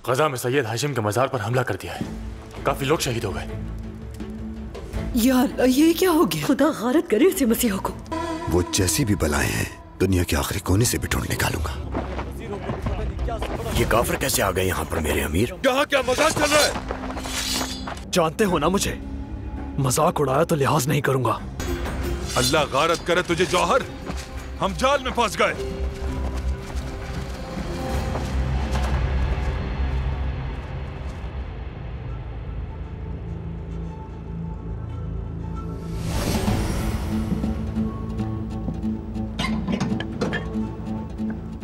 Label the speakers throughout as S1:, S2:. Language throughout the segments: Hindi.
S1: गजा में सैयद हाशिम के मजार पर हमला कर दिया है। काफी लोग शहीद हो गए।
S2: या अल्लाह, ये क्या हो गया? खुदा गारत करे इसे मसीहों को।
S3: वो जैसी भी बलाएं हैं दुनिया के आखिरी कोने से भी ढूंढ निकालूंगा।
S4: ये काफिर कैसे आ गए यहाँ पर मेरे अमीर?
S5: यहाँ क्या मजाक चल रहा है?
S6: जानते हो ना मुझे, मजाक उड़ाया तो लिहाज नहीं करूंगा।
S5: अल्लाह गारत करे तुझे जौहर, हम जाल में फंस गए।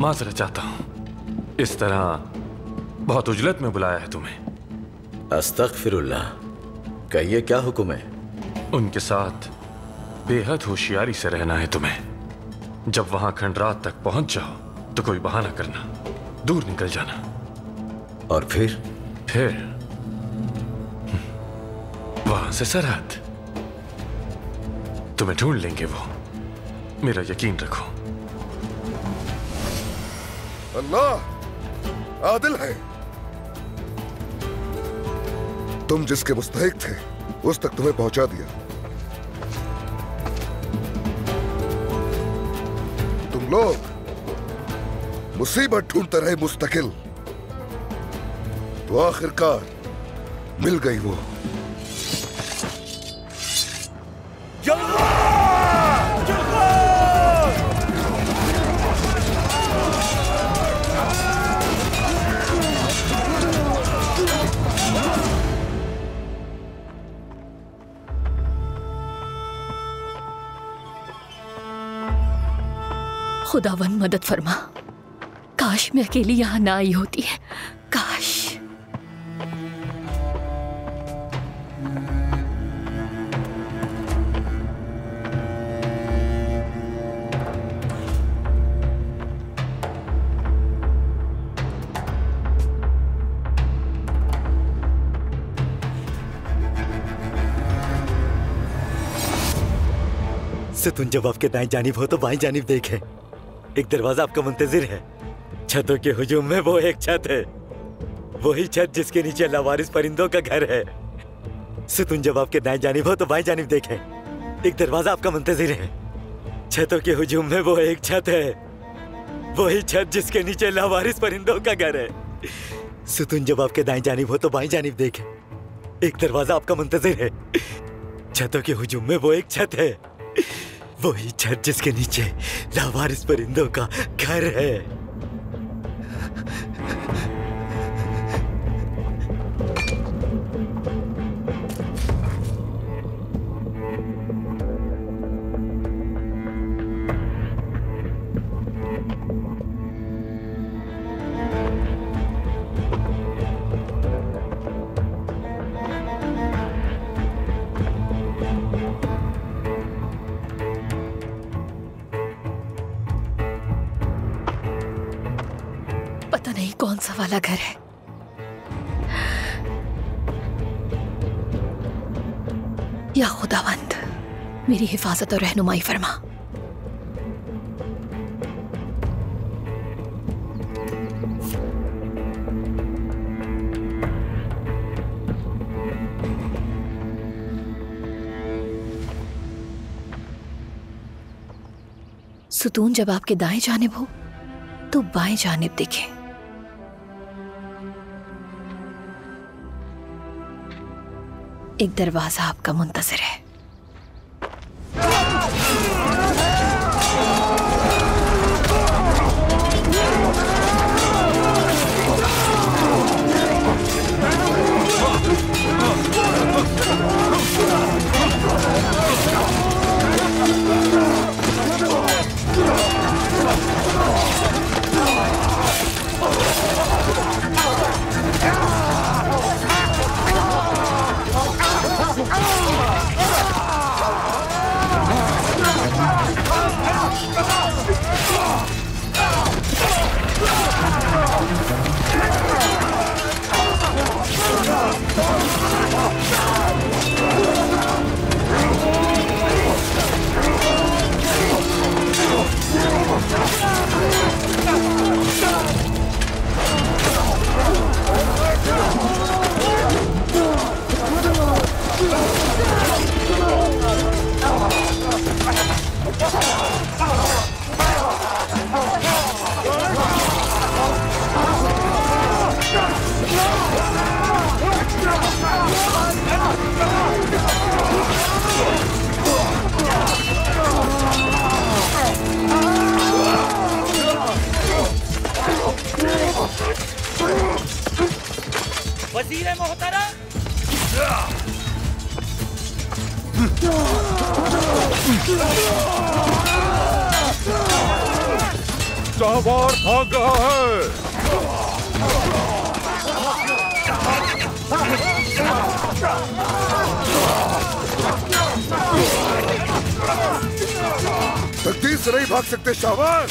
S1: माजरत चाहता हूं, इस तरह बहुत उजलत में बुलाया है तुम्हें।
S4: अस्तगफिरुल्लाह, कहिए क्या हुक्म है?
S1: उनके साथ बेहद होशियारी से रहना है तुम्हें। जब वहां खंडरात तक पहुंच जाओ तो कोई बहाना करना, दूर निकल जाना।
S4: और फिर
S1: वहां से सरहद, तुम्हें ढूंढ लेंगे वो, मेरा यकीन रखो।
S7: अल्लाह आदिल है। तुम जिसके मुस्तहिक थे उस तक तुम्हें पहुंचा दिया। तुम लोग मुसीबत ढूंढते रहे मुस्तकिल, तो आखिरकार मिल गई वो।
S2: खुदावन मदद फरमा। काश मैं अकेली यहाँ ना आई होती है, काश।
S8: तुम जब आपके दाएं जानिब हो तो बाएं जानिब देखें। एक दरवाजा आपका मुंतजिर है। छतों के हुजूम में वो एक छत है, वही छत जिसके नीचे लावारिस परिंदों का घर है। सुतुन जब आपके दाएं जानिब हो तो बाएं जानिब देखें। एक दरवाजा आपका मुंतजिर है। छतों के हुजूम में वो एक छत है, वही छत जिसके नीचे लावारिस परिंदों का घर है। सुतुन जब आपके दाएं जानिब हो तो बाएं जानिब देखें। एक दरवाजा आपका मुंतजिर है। छतों के हुजूम में वो एक छत है, वही छत जिसके नीचे लावारिस परिंदों का घर है। कौन सा वाला घर है? या खुदावंद मेरी हिफाजत और रहनुमाई फरमा। सुतून जब आपके दाएं जानिब हो तो बाएं जानिब दिखे। एक दरवाजा आपका मुंतज़िर है। वजीर मोहतरम,
S5: शाहवार भाग रहा है।
S7: तकदीर से नहीं भाग सकते शाहवार।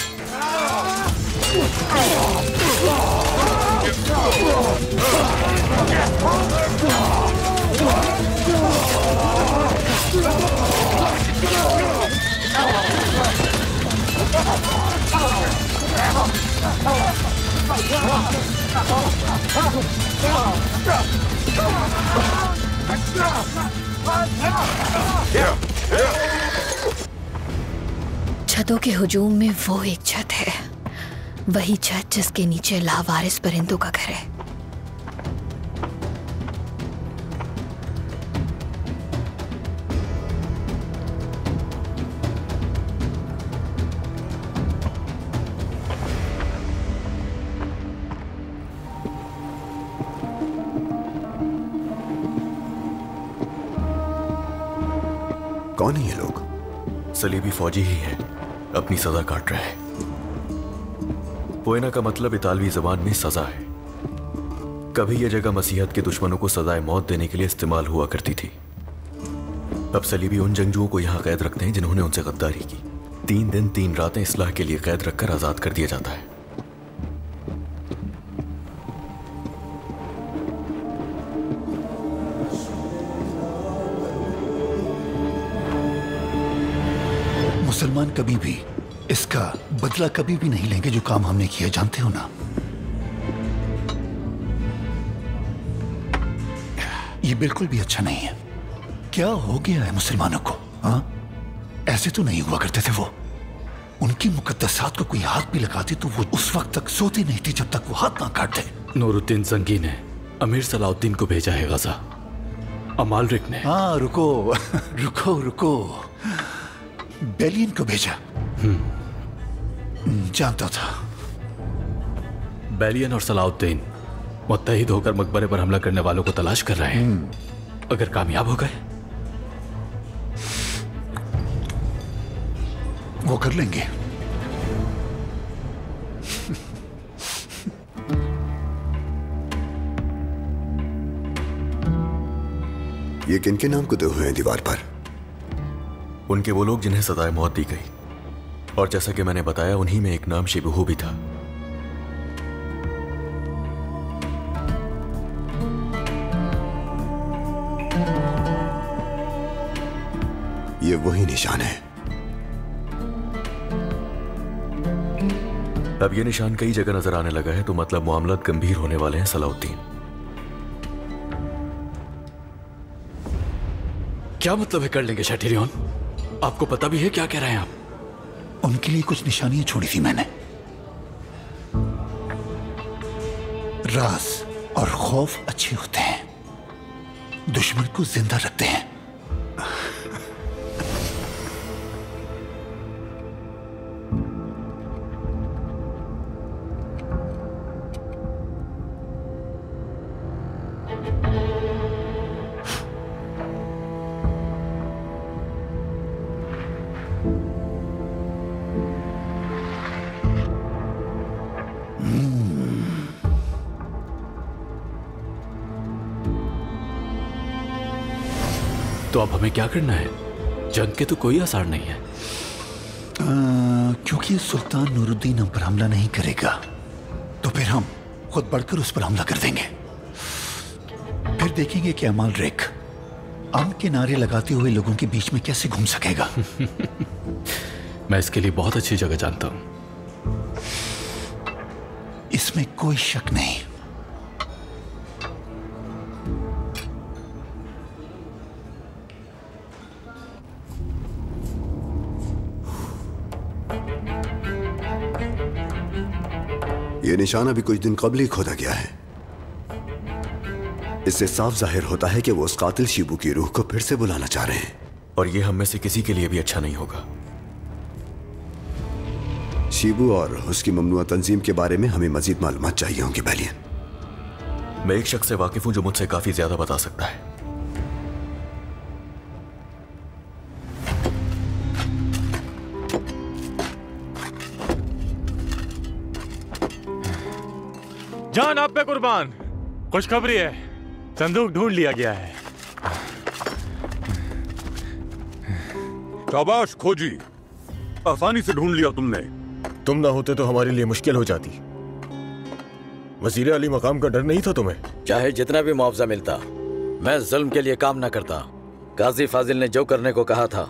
S2: छतों के हुजूम में वो एक छत है, वही छत जिसके नीचे लावारिस परिंदों का घर है।
S3: कौन है ये लोग?
S4: सलीबी फौजी ही है, अपनी सजा काट रहे हैं। पोएना का मतलब इतालवी जबान में सजा है। कभी यह जगह मसीहत के दुश्मनों को सजाए मौत देने के लिए इस्तेमाल हुआ करती थी। अब सलीबी उन जंगजुओं को यहां कैद रखते हैं जिन्होंने उनसे गद्दारी की। 3 दिन 3 रातें इस्लाह के लिए कैद रखकर आजाद कर दिया जाता है।
S3: मुसलमान कभी भी इसका बदला कभी भी नहीं लेंगे जो काम हमने किया, जानते हो ना? ये बिल्कुल भी अच्छा नहीं है। क्या हो गया है मुसलमानों को? हाँ, ऐसे तो नहीं हुआ करते थे वो। उनकी मुकद्दसात को कोई हाथ भी लगाते तो वो उस वक्त तक सोती नहीं थी जब तक वो हाथ ना काट दे।
S6: नूरुद्दीन जंगी ने अमीर सलाउद्दीन को भेजा है गजा। अमालरिक ने।
S3: हाँ, रुको रुको रुको, बेलियन को भेजा। जानता था।
S6: बेलियन और सलाउद्दीन मुत्तहिद होकर मकबरे पर हमला करने वालों को तलाश कर रहे हैं। अगर कामयाब हो गए
S3: वो कर लेंगे।
S7: ये किन के नाम कुदे हुए हैं दीवार पर?
S4: उनके वो लोग जिन्हें सजाए मौत दी गई, और जैसा कि मैंने बताया उन्हीं में एक नाम शिबहू भी था।
S7: ये वही निशान है।
S4: अब ये निशान कई जगह नजर आने लगा है, तो मतलब मामला गंभीर होने वाले हैं सलाउद्दीन।
S6: क्या मतलब है कर लेंगे शैटिरियन? आपको पता भी है क्या कह रहे हैं आप?
S3: उनके लिए कुछ निशानियां छोड़ी थी मैंने। राज और खौफ अच्छे होते हैं, दुश्मन को जिंदा रखते हैं।
S6: तो अब हमें क्या करना है? जंग के तो कोई आसार नहीं है।
S3: क्योंकि सुल्तान नूरुद्दीन हम पर हमला नहीं करेगा, तो फिर हम खुद बढ़कर उस पर हमला कर देंगे। फिर देखेंगे कि अमालरिक अमन के नारे लगाते हुए लोगों के बीच में कैसे घूम सकेगा।
S6: मैं इसके लिए बहुत अच्छी जगह जानता हूं।
S3: इसमें कोई शक नहीं।
S7: ये निशान अभी कुछ दिन कबल ही खोदा गया है। इससे साफ जाहिर होता है कि वो उस कातिल शिबू की रूह को फिर से बुलाना चाह रहे हैं।
S4: और ये हम में से किसी के लिए भी अच्छा नहीं होगा।
S9: शिबू और उसकी ममनुआ तंजीम के बारे में हमें मजीद मालूमात चाहिए होंगी बैलियन।
S4: मैं एक शख्स से वाकिफ हूं जो मुझसे काफी ज्यादा बता सकता है।
S10: जान आप पे कुर्बान, खुशखबरी है, संदूक ढूंढ लिया गया है।
S5: शाबाश खोजी, आसानी से ढूंढ लिया तुमने।
S11: तुम ना होते तो हमारे लिए मुश्किल हो जाती। वजीर अली मकाम का डर नहीं था तुम्हें?
S8: चाहे जितना भी मुआवजा मिलता, मैं जुल्म के लिए काम ना करता। काजी फाजिल ने जो करने को कहा था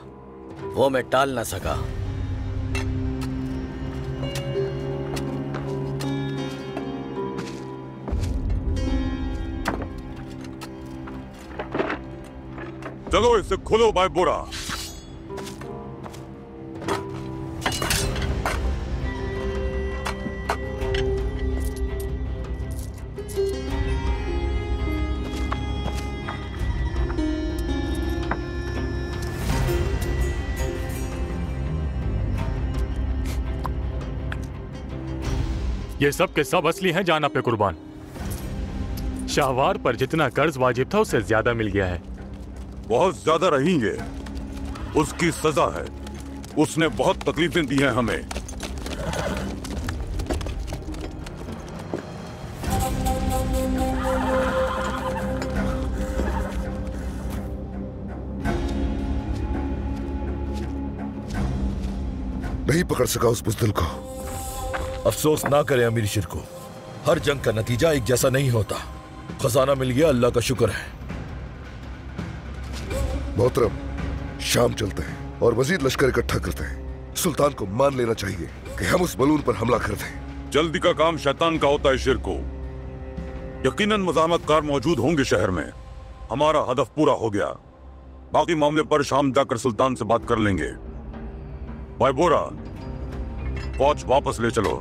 S8: वो मैं टाल ना सका।
S5: चलो इसे खोलो भाई बोरा।
S10: ये सब के सब असली हैं जान पे कुर्बान। शाहवार पर जितना कर्ज वाजिब था उससे ज्यादा मिल गया है।
S5: बहुत ज्यादा रहेंगे, उसकी सजा है। उसने बहुत तकलीफें दी हैं हमें।
S7: नहीं पकड़ सका उस बुज़दिल को।
S11: अफसोस ना करें अमीर शिर को, हर जंग का नतीजा एक जैसा नहीं होता। खजाना मिल गया, अल्लाह का शुक्र है।
S7: मोहतरम, शाम चलते हैं और मजीद लश्कर इकट्ठा करते हैं। सुल्तान को मान लेना चाहिए कि हम उस बलून पर हमला कर दें।
S5: जल्दी का काम शैतान का होता है शिर को। यकीनन मज़ामतकार मौजूद होंगे शहर में। हमारा हदफ पूरा हो गया। बाकी मामले पर शाम जाकर सुल्तान से बात कर लेंगे। भाई बोरा, फौज वापस ले चलो।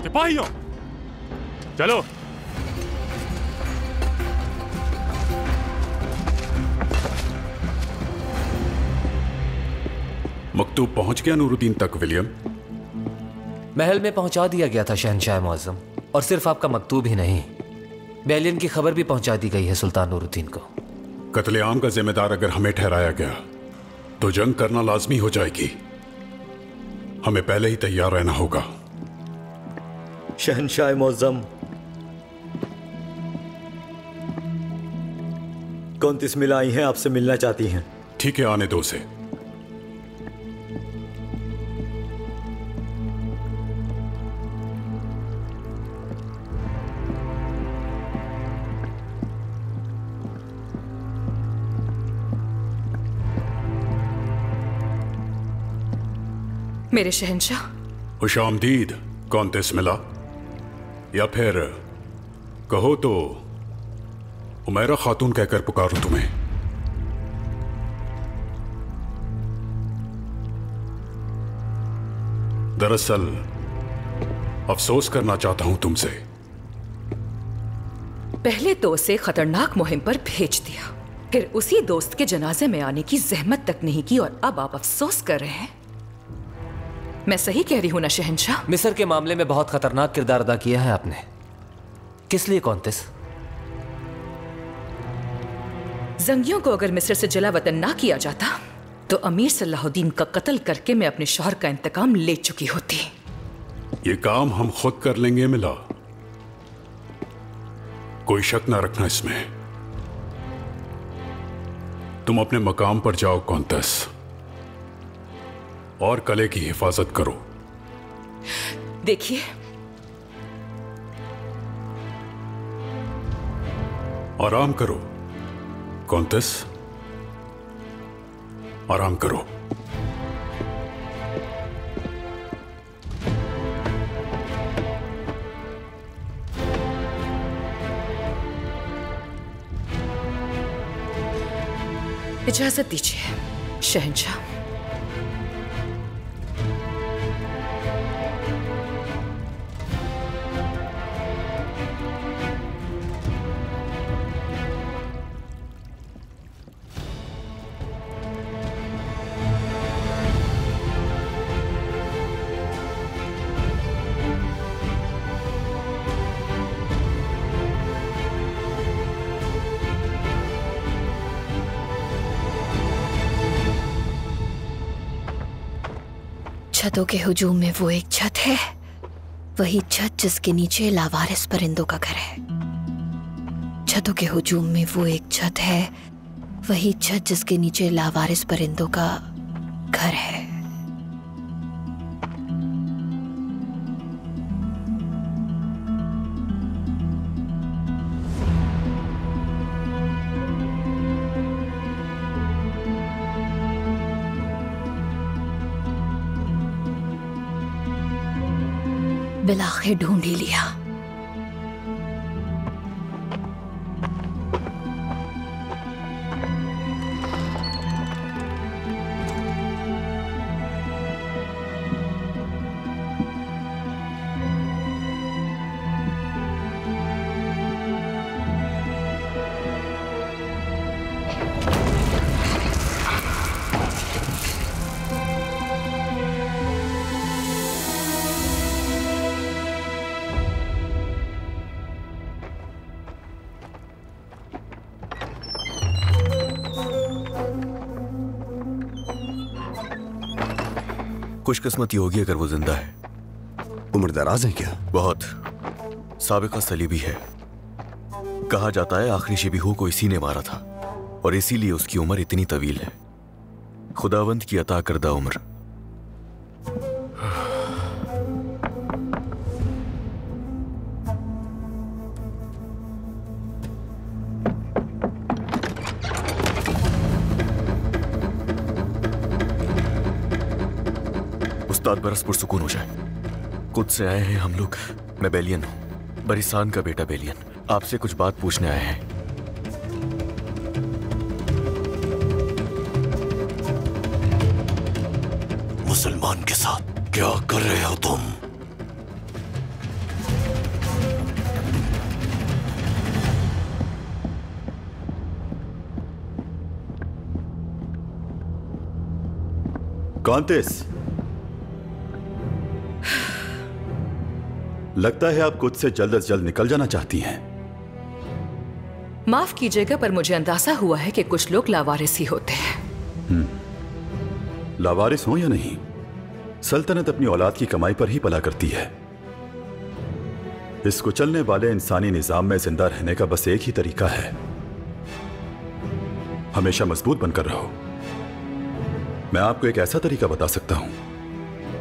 S10: सिपाहियों चलो।
S12: मकतूब पहुंच गया नूरुद्दीन तक विलियम?
S13: महल में पहुंचा दिया गया था शहनशाह मुअज़्ज़म। और सिर्फ आपका मकतूब ही नहीं, बैलियन की खबर भी पहुंचा दी गई है सुल्तान नूरुद्दीन को।
S12: कत्लेआम का जिम्मेदार अगर हमें ठहराया गया तो जंग करना लाजमी हो जाएगी। हमें पहले ही तैयार रहना होगा।
S8: शहनशाह मुअज़्ज़म, कौन तिस्मिला आई हैं, आपसे मिलना चाहती हैं।
S12: ठीक है, आने दो उसे।
S14: मेरे शहंशाह।
S12: खुशामदीद। कौन तिस्मिला, या फिर कहो तो उमैरा खातून कहकर पुकारूं तुम्हें? दरअसल अफसोस करना चाहता हूं तुमसे।
S14: पहले तो उसे खतरनाक मुहिम पर भेज दिया, फिर उसी दोस्त के जनाजे में आने की जहमत तक नहीं की, और अब आप अफसोस कर रहे हैं। मैं सही कह रही हूं ना शहंशाह?
S13: मिस्र के मामले में बहुत खतरनाक किरदार अदा किया है आपने। किस लिए कौंतिस?
S14: जंगियों को अगर मिस्र से जला वतन ना किया जाता तो अमीर सलाहुद्दीन का कत्ल करके मैं अपने शौहर का इंतकाम ले चुकी होती।
S12: ये काम हम खुद कर लेंगे मिला, कोई शक ना रखना इसमें। तुम अपने मकाम पर जाओ कौंतिस, और कले की हिफाजत करो।
S14: देखिए,
S12: आराम करो कौंतिस, आराम करो।
S14: इजाजत दीजिए शहंशाह।
S2: छतों के हुजूम में वो एक छत है, वही छत जिसके नीचे लावारिस परिंदों का घर है। छतों के हुजूम में वो एक छत है, वही छत जिसके नीचे लावारिस परिंदों का घर है। बिलाखे ढूंढ ही लिया।
S4: खुशकिस्मती होगी अगर वो जिंदा है।
S9: उम्र दराज है क्या?
S4: बहुत। साबिका सलीबी है। कहा जाता है आखिरी शबीहू को इसी ने मारा था और इसीलिए उसकी उम्र इतनी तवील है। खुदावंद की अता करदा उम्र। उस्ताद बरस पुरसुकून हो जाए। खुद से आए हैं हम लोग। मैं बेलियन हूं, बरिसान का बेटा बेलियन। आपसे कुछ बात पूछने आए हैं।
S3: मुसलमान के साथ क्या कर रहे हो तुम?
S15: कॉन्तेस, लगता है आप खुद से जल्द से जल्द निकल जाना चाहती हैं।
S14: माफ कीजिएगा पर मुझे अंदाजा हुआ है कि कुछ लोग लावारिस ही होते हैं।
S15: लावारिस हो या नहीं, सल्तनत अपनी औलाद की कमाई पर ही पला करती है। इस कुचलने वाले इंसानी निजाम में जिंदा रहने का बस एक ही तरीका है, हमेशा मजबूत बनकर रहो। मैं आपको एक ऐसा तरीका बता सकता हूं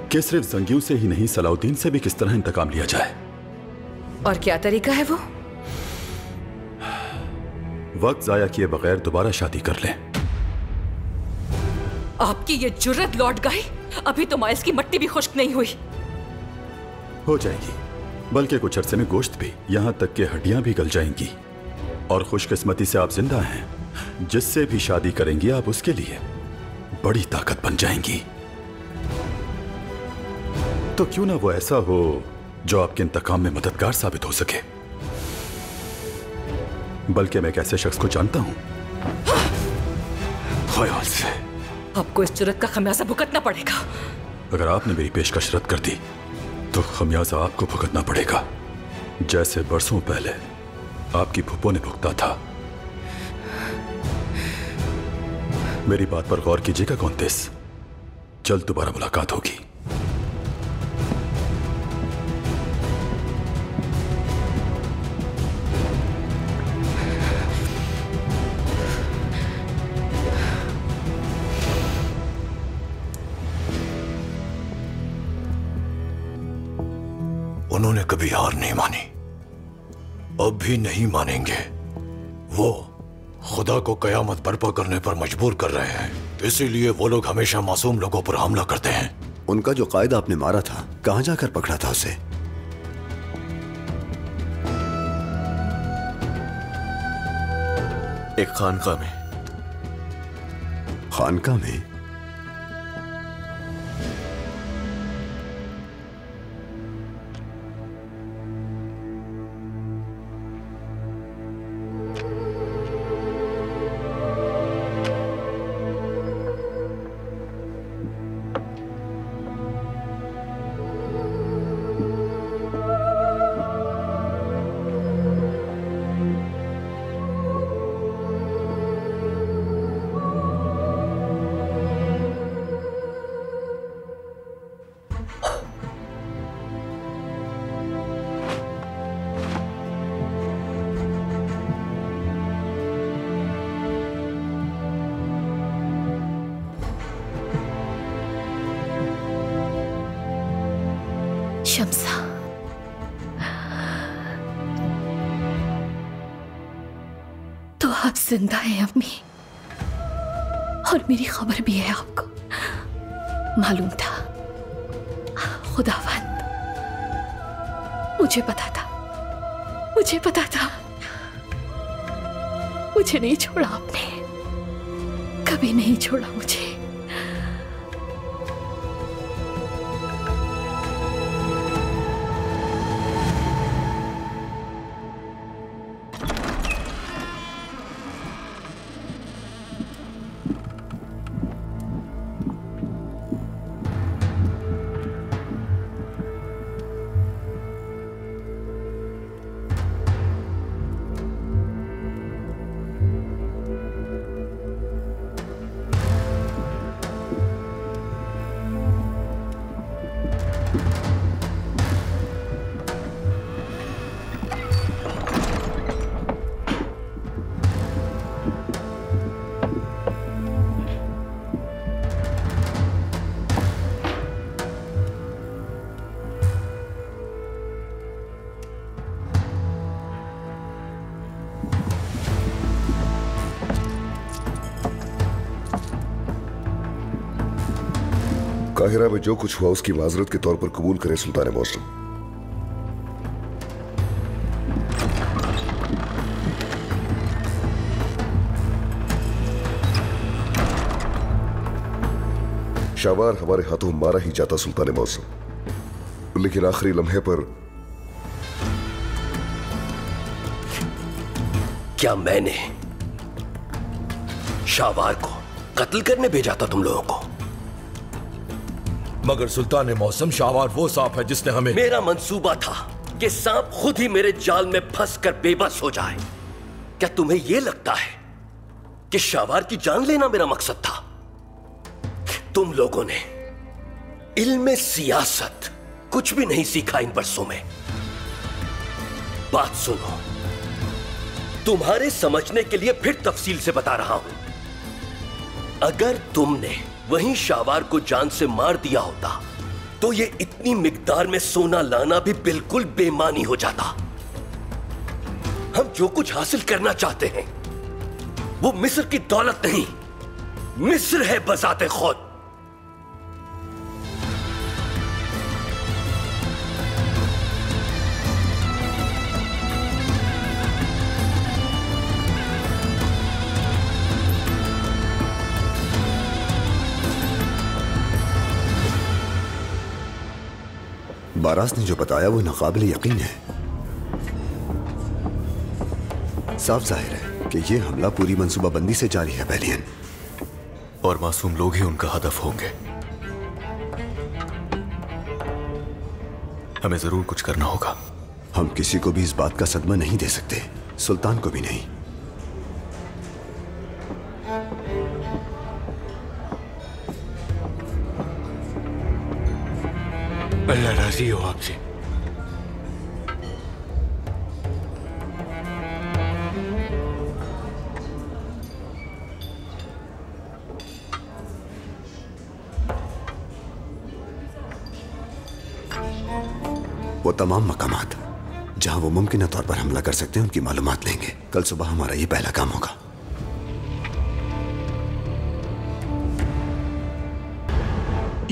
S15: कि सिर्फ जंगियों से ही नहीं, सलाउद्दीन से भी किस तरह इंतकाम लिया जाए।
S14: और क्या तरीका है वो?
S15: वक्त जाया किए बगैर दोबारा शादी कर लें।
S14: आपकी ये जुर्रत लौट गई? अभी तो माइल्स की मट्टी भी खुश्क नहीं हुई।
S15: हो जाएगी, बल्कि कुछ अरसे में गोश्त भी, यहां तक कि हड्डियां भी गल जाएंगी। और खुशकिस्मती से आप जिंदा हैं। जिससे भी शादी करेंगी आप उसके लिए बड़ी ताकत बन जाएंगी। तो क्यों ना वो ऐसा हो जो आपके इंतकाम में मददगार साबित हो सके। बल्कि मैं एक ऐसे शख्स को जानता हूं। ख्याल से
S14: आपको इस जुर्रत का खमियाजा भुगतना पड़ेगा।
S15: अगर आपने मेरी पेशकश रद्द कर दी तो खमियाजा आपको भुगतना पड़ेगा, जैसे बरसों पहले आपकी फूफो ने भुगता था। मेरी बात पर गौर कीजिएगा कॉन्तेस, जल्द दोबारा मुलाकात होगी।
S3: उन्होंने कभी हार नहीं मानी, अब भी नहीं मानेंगे। वो खुदा को कयामत बर्पा करने पर मजबूर कर रहे हैं, इसीलिए वो लोग हमेशा मासूम लोगों पर हमला करते हैं।
S9: उनका जो कायदा आपने मारा था, कहां जाकर पकड़ा था उसे?
S4: एक खानका में।
S9: खानका में?
S2: आप जिंदा हैं अम्मी, और मेरी खबर भी है आपको। मालूम था, खुदावंद, मुझे पता था, मुझे पता था। मुझे नहीं छोड़ा आपने, कभी नहीं छोड़ा मुझे।
S7: काहिरा में जो कुछ हुआ उसकी माजरत के तौर पर कबूल करें सुल्तान मौसम। शावार हमारे हाथों मारा ही जाता सुल्तान मौसम, लेकिन आखिरी लम्हे पर
S16: क्या मैंने शावार को कत्ल करने भेजा था तुम लोगों को?
S11: मगर सुल्तान मौसम, शावार वो सांप है जिसने हमें...
S16: मेरा मंसूबा था कि सांप खुद ही मेरे जाल में फंसकर बेबस हो जाए। क्या तुम्हें यह लगता है कि शावार की जान लेना मेरा मकसद था? तुम लोगों ने इल्मे सियासत कुछ भी नहीं सीखा इन बरसों में। बात सुनो, तुम्हारे समझने के लिए फिर तफसील से बता रहा हूं। अगर तुमने वहीं शावार को जान से मार दिया होता तो ये इतनी मिकदार में सोना लाना भी बिल्कुल बेमानी हो जाता। हम जो कुछ हासिल करना चाहते हैं वो मिस्र की दौलत नहीं, मिस्र है बजाते खुद।
S9: बारास ने जो बताया वो नाकाबिल यकीन है। साफ जाहिर है कि ये हमला पूरी मंसूबाबंदी से जारी है बैलियन,
S4: और मासूम लोग ही उनका हदफ होंगे। हमें जरूर कुछ करना होगा।
S9: हम किसी को भी इस बात का सदमा नहीं दे सकते, सुल्तान को भी नहीं।
S3: अल्लाह राजी हो आपसे।
S9: वो तमाम मकामात जहां वो मुमकिन तौर पर हमला कर सकते हैं उनकी मालूमात लेंगे। कल सुबह हमारा ये पहला काम होगा।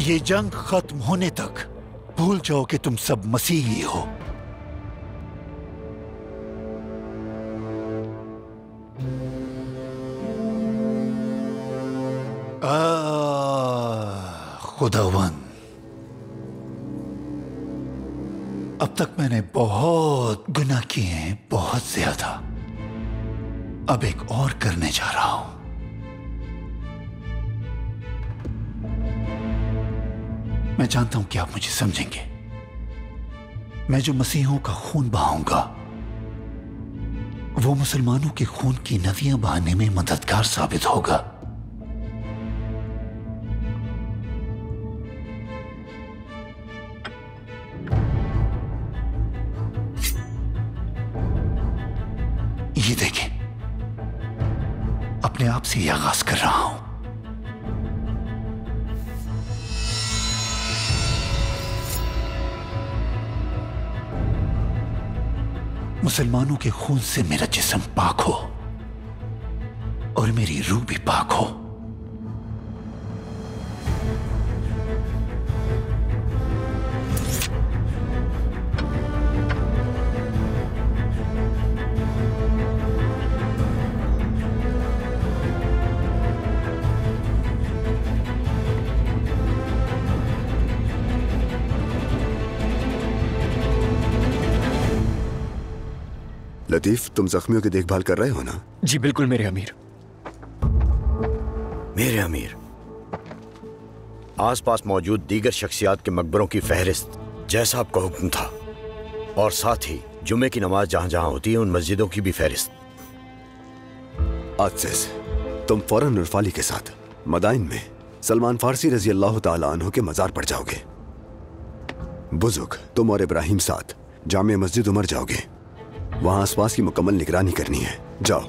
S3: ये जंग खत्म होने तक भूल जाओ कि तुम सब मसीही हो। खुदावन, अब तक मैंने बहुत गुनाह किए हैं, बहुत ज्यादा। अब एक और करने जा रहा हूं। मैं जानता हूं कि आप मुझे समझेंगे। मैं जो मसीहों का खून बहाऊंगा वो मुसलमानों के खून की नदियां बहाने में मददगार साबित होगा। ये देखें, अपने आप से यह आगाज कर रहा हूं। मुसलमानों के खून से मेरा जिस्म पाक हो, और मेरी रूह भी पाक हो।
S9: लतीफ, तुम जख्मियों की देखभाल कर रहे हो ना?
S17: जी बिल्कुल मेरे अमीर।
S18: मेरे अमीर, आसपास मौजूद दीगर शख्सियात के मकबरों की फहरिस्त जैसा आपका हुक्म था, और साथ ही जुमे की नमाज जहां जहां होती है उन मस्जिदों की भी फहरिस्त।
S9: आज से तुम फौरन नूरफाली के साथ मदाइन में सलमान फारसी रजी अल्लाह ताला अन्हु के मजार पर जाओगे। बुजुर्ग, तुम और इब्राहिम साथ जामिया मस्जिद उमर जाओगे। वहां आसपास की मुकम्मल निगरानी करनी है। जाओ।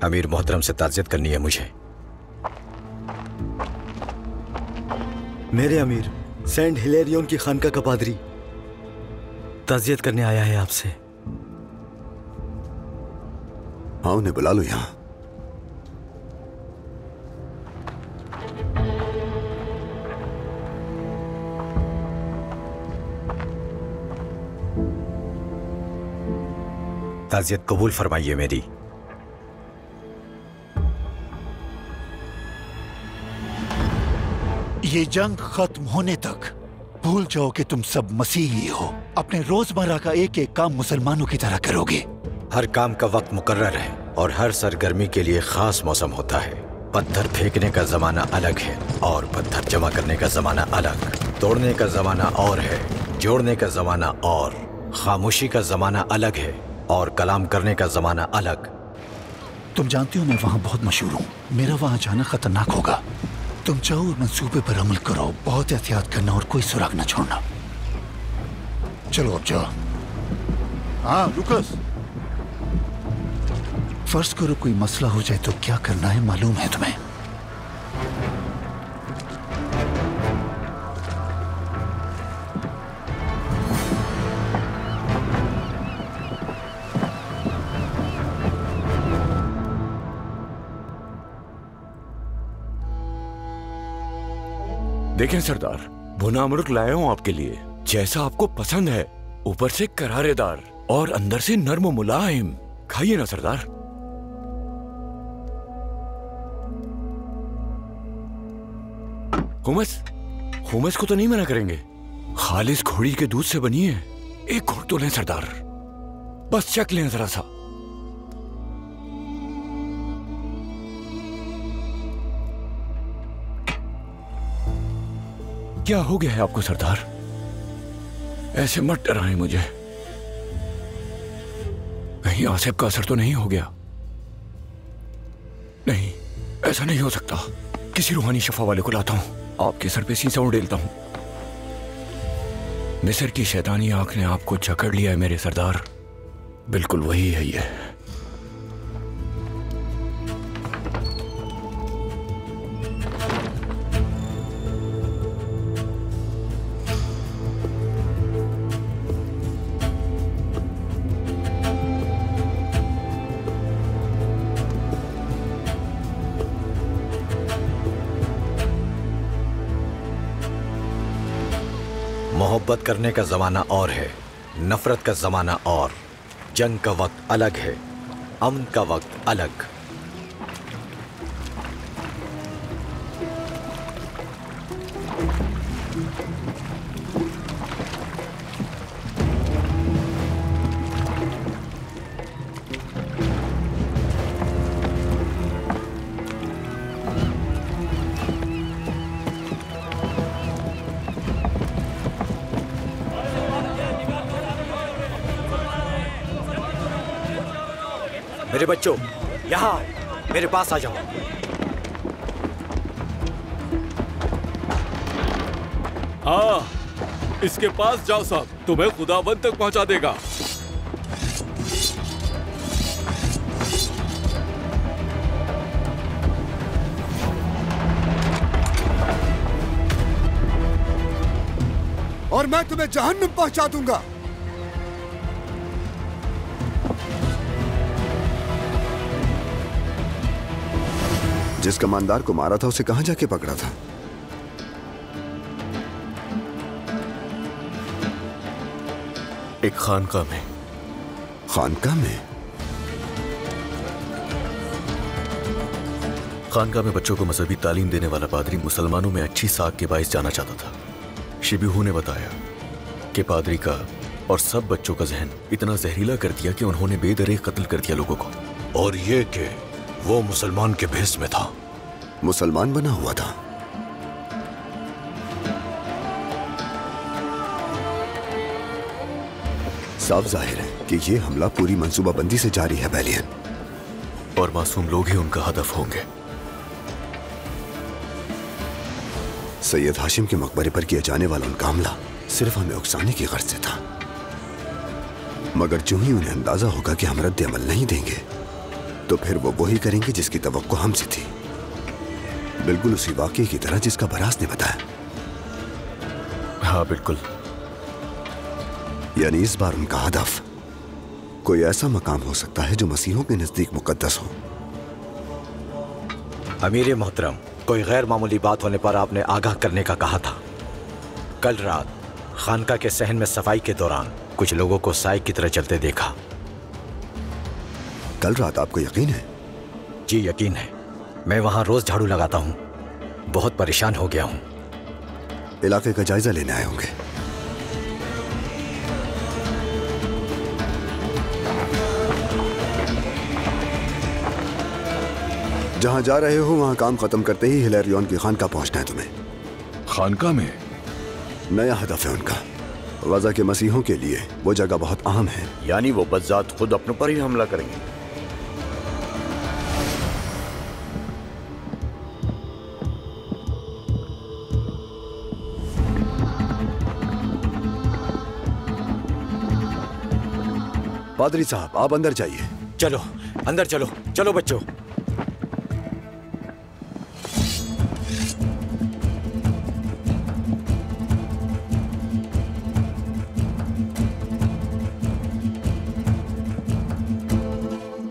S18: अमीर मोहतरम से ताज़ियत करनी है मुझे।
S8: मेरे अमीर, सेंट हिलेरियन की खानका का पादरी ताज़ियत करने आया है आपसे।
S9: हाँ, उन्हें बुला लो यहां।
S18: ताज़ियत कबूल फरमाइए मेरी।
S3: ये जंग खत्म होने तक भूल जाओ कि तुम सब मसीही हो। अपने रोजमर्रा का एक एक काम मुसलमानों की तरह करोगे।
S18: हर काम का वक्त मुकर्रर है और हर सरगर्मी के लिए खास मौसम होता है। पत्थर फेंकने का जमाना अलग है और पत्थर जमा करने का जमाना अलग। तोड़ने का जमाना और है, जोड़ने का जमाना और। खामोशी का जमाना अलग है और कलाम करने का जमाना अलग।
S3: तुम जानती हो मैं वहां बहुत मशहूर हूँ। मेरा वहां जाना खतरनाक होगा। तुम चाहो मंसूबे पर अमल करो, बहुत एहतियात करना और कोई सुराग न छोड़ना। चलो अब जाओ। हाँ लुकस, फर्ज करो कोई मसला हो जाए तो क्या करना है मालूम है तुम्हें?
S11: देखें सरदार, भुना अमरुद लाया हूं आपके लिए, जैसा आपको पसंद है। ऊपर से करारेदार और अंदर से नर्म मुलायम। खाइए ना सरदार। हुमस को तो नहीं मना करेंगे। खालिस घोड़ी के दूध से बनी है। एक घोट तो लें सरदार, बस चख लें जरा सा। क्या हो गया है आपको सरदार? ऐसे मत डराएं मुझे। कहीं आसिफ का असर तो नहीं हो गया? नहीं, ऐसा नहीं हो सकता। किसी रूहानी शफा वाले को लाता हूं, आपके सर पे सीसा उड़ेलता हूं। मिस्र की शैतानी आंख ने आपको जकड़ लिया है मेरे सरदार। बिल्कुल वही है ये।
S18: मोहब्बत करने का जमाना और है, नफरत का जमाना और। जंग का वक्त अलग है, अमन का वक्त अलग। मेरे बच्चों, यहाँ मेरे पास आ जाओ।
S6: हाँ, इसके पास जाओ साहब, तुम्हें खुदाबंद तक पहुंचा देगा।
S7: और मैं तुम्हें जहन्नुम पहुंचा दूंगा।
S9: जिस कमांडर को मारा था उसे कहां जाके पकड़ा था?
S4: एक खानका में।
S9: खानका में?
S4: खानका में बच्चों को मजहबी तालीम देने वाला पादरी मुसलमानों में अच्छी साख के बाइस जाना चाहता था। शिबीहू ने बताया कि पादरी का और सब बच्चों का जहन इतना जहरीला कर दिया कि उन्होंने बेदरे कत्ल कर दिया लोगों को।
S18: और ये कि वो मुसलमान के भेष में था।
S9: मुसलमान बना हुआ था? साफ जाहिर है कि ये हमला पूरी मंसूबाबंदी से जारी है बैलियन।
S4: और मासूम लोग ही उनका हदफ होंगे।
S9: सैयद हाशिम के मकबरे पर किया जाने वाला उनका हमला सिर्फ हमें उकसाने की गर्ज से था, मगर जो ही उन्हें अंदाजा होगा कि हम रद्द अमल नहीं देंगे तो फिर वो वही करेंगे जिसकी तवक्को हमसे थी, बिल्कुल उसी वाकये की तरह जिसका बरास ने बताया।
S4: हाँ बिल्कुल।
S9: यानी इस बार उनका हदफ कोई ऐसा मकाम हो सकता है जो मसीहों के नजदीक मुकद्दस हो।
S18: अमीर मोहतरम, कोई गैर मामूली बात होने पर आपने आगाह करने का कहा था। कल रात खानका के सहन में सफाई के दौरान कुछ लोगों को साय की तरह चलते देखा।
S9: कल रात आपको यकीन है?
S18: जी यकीन है। मैं वहां रोज झाड़ू लगाता हूं। बहुत परेशान हो गया हूं।
S9: इलाके का जायजा लेने आए होंगे। जहां जा रहे हो वहां काम खत्म करते ही हिलेरियन की खानका पहुंचना है तुम्हें।
S3: खानका में?
S9: नया हदफ है उनका। वज़ा के मसीहों के लिए वो जगह बहुत अहम है।
S11: यानी वो बज़ात खुद अपनों पर ही हमला करेंगे।
S9: पादरी साहब आप अंदर जाइए।
S18: चलो अंदर चलो। चलो बच्चों।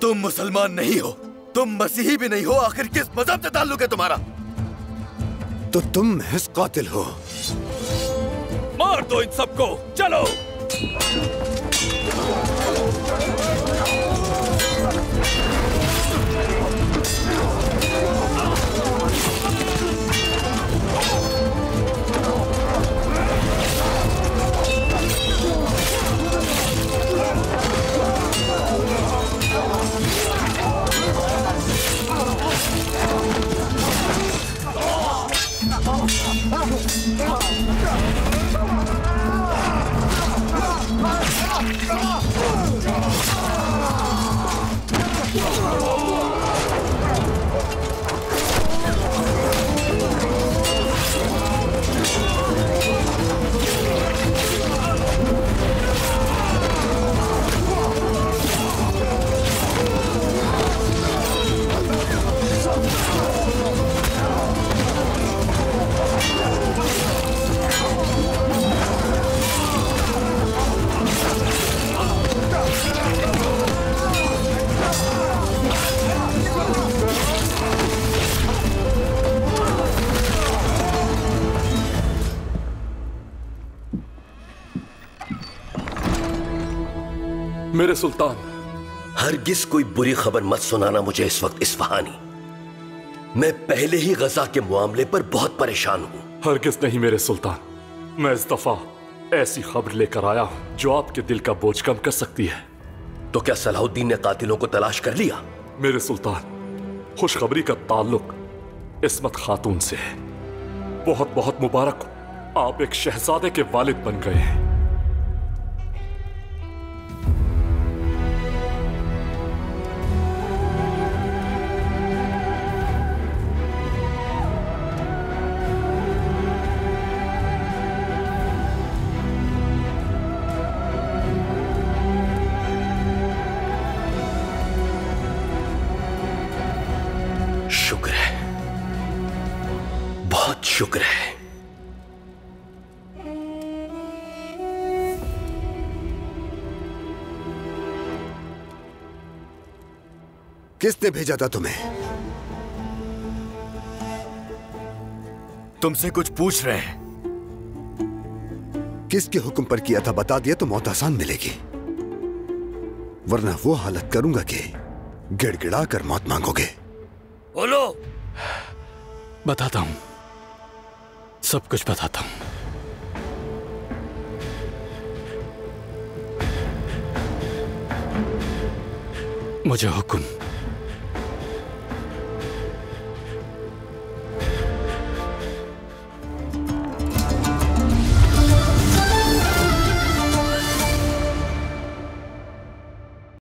S16: तुम मुसलमान नहीं हो, तुम मसीही भी नहीं हो, आखिर किस मजहब से ताल्लुक है तुम्हारा?
S9: तो तुम महज कातिल हो।
S16: मार दो इन सबको, चलो।
S17: मेरे सुल्तान,
S16: हरगिज कोई बुरी खबर मत सुनाना मुझे इस वक्त इस्फहानी। मैं पहले ही गजा के मामले पर बहुत परेशान हूं।
S17: हरगिज नहीं मेरे सुल्तान, मैं इस दफा ऐसी खबर लेकर आया हूं जो आपके दिल का बोझ कम कर सकती है।
S16: तो क्या सलाहुद्दीन ने कातिलों को तलाश कर लिया?
S17: मेरे सुल्तान, खुशखबरी का ताल्लुक इस्मत खातून से है। बहुत बहुत मुबारक हो, आप एक शहजादे के वालिद बन गए हैं।
S16: शुक्र है, बहुत शुक्र है।
S9: किसने भेजा था तुम्हें?
S4: तुमसे कुछ पूछ रहे हैं।
S9: किसके हुक्म पर किया था बता दिया तो मौत आसान मिलेगी, वरना वो हालत करूंगा कि गिड़गिड़ा कर मौत मांगोगे।
S16: बोलो।
S6: बताता हूं, सब कुछ बताता हूं। मुझे हुक्म